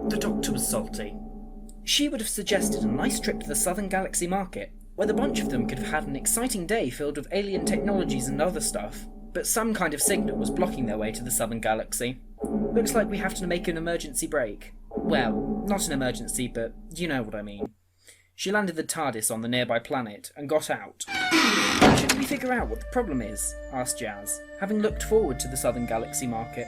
The Doctor was salty. She would have suggested a nice trip to the Southern Galaxy Market, where the bunch of them could have had an exciting day filled with alien technologies and other stuff, but some kind of signal was blocking their way to the Southern Galaxy. Looks like we have to make an emergency break. Well, not an emergency, but you know what I mean. She landed the TARDIS on the nearby planet and got out. Should we figure out what the problem is? Asked Jazz, having looked forward to the Southern Galaxy Market.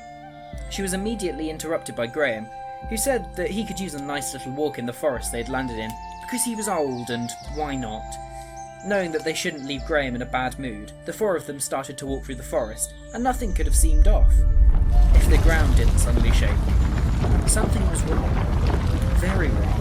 She was immediately interrupted by Graham, who said that he could use a nice little walk in the forest they'd landed in, because he was old and why not? Knowing that they shouldn't leave Graham in a bad mood, the four of them started to walk through the forest, and nothing could have seemed off. If the ground didn't suddenly shake, something was wrong. Very wrong.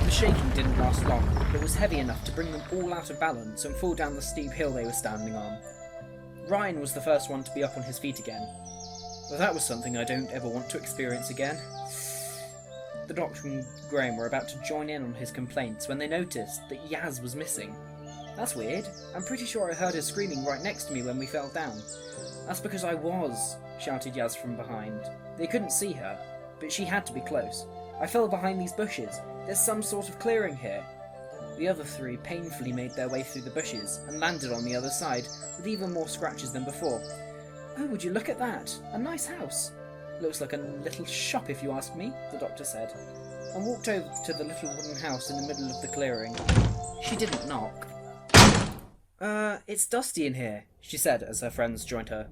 The shaking didn't last long, but was heavy enough to bring them all out of balance and fall down the steep hill they were standing on. Ryan was the first one to be up on his feet again. Well, that was something I don't ever want to experience again. The Doctor and Graham were about to join in on his complaints when they noticed that Yaz was missing. That's weird. I'm pretty sure I heard her screaming right next to me when we fell down. That's because I was, shouted Yaz from behind. They couldn't see her, but she had to be close. I fell behind these bushes. There's some sort of clearing here. The other three painfully made their way through the bushes and landed on the other side, with even more scratches than before. Oh, would you look at that? A nice house. Looks like a little shop if you ask me, the Doctor said, and walked over to the little wooden house in the middle of the clearing. She didn't knock. It's dusty in here, she said as her friends joined her.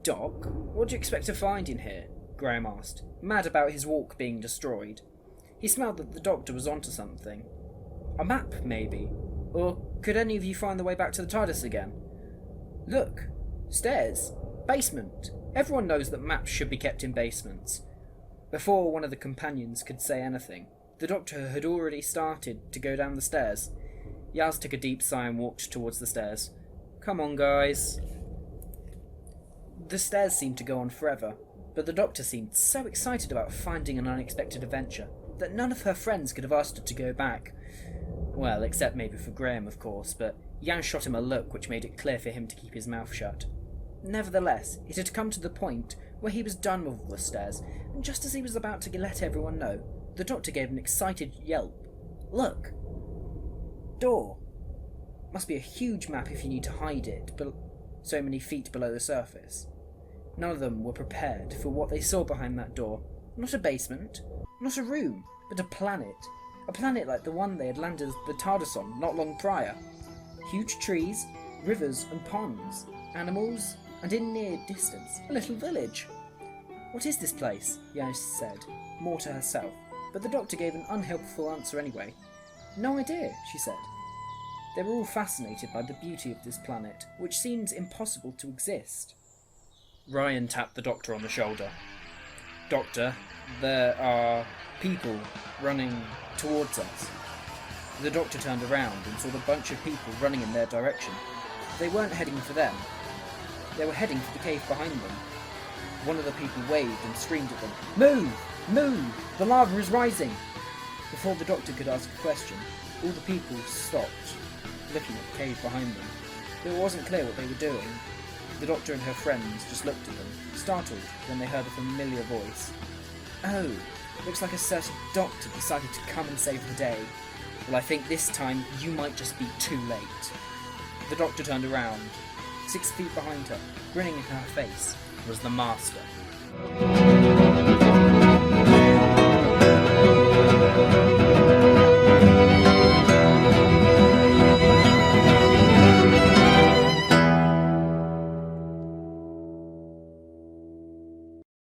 Doc, what do you expect to find in here? Graham asked, mad about his walk being destroyed. He smelled that the Doctor was onto something. A map, maybe? Or could any of you find the way back to the TARDIS again? Look, stairs, basement. Everyone knows that maps should be kept in basements. Before one of the companions could say anything, the Doctor had already started to go down the stairs. Yaz took a deep sigh and walked towards the stairs. Come on, guys. The stairs seemed to go on forever, but the Doctor seemed so excited about finding an unexpected adventure that none of her friends could have asked her to go back. Well, except maybe for Graham, of course, but Jan shot him a look which made it clear for him to keep his mouth shut. Nevertheless, it had come to the point where he was done with all the stairs, and just as he was about to let everyone know, the Doctor gave an excited yelp. Look! Door! Must be a huge map if you need to hide it, but so many feet below the surface. None of them were prepared for what they saw behind that door. Not a basement, not a room, but a planet. A planet like the one they had landed the TARDIS on not long prior. Huge trees, rivers and ponds, animals, and in near distance, a little village. What is this place? Yanis said, more to herself, but the Doctor gave an unhelpful answer anyway. No idea, she said. They were all fascinated by the beauty of this planet, which seems impossible to exist. Ryan tapped the Doctor on the shoulder. Doctor, there are people running towards us. The Doctor turned around and saw the bunch of people running in their direction. They weren't heading for them. They were heading for the cave behind them. One of the people waved and screamed at them, Move! Move! The lava is rising! Before the Doctor could ask a question, all the people stopped, looking at the cave behind them. It wasn't clear what they were doing. The Doctor and her friends just looked at them, startled when they heard a familiar voice. Oh, looks like a certain doctor decided to come and save the day. Well, I think this time you might just be too late. The Doctor turned around. 6 feet behind her, grinning in her face, was the Master.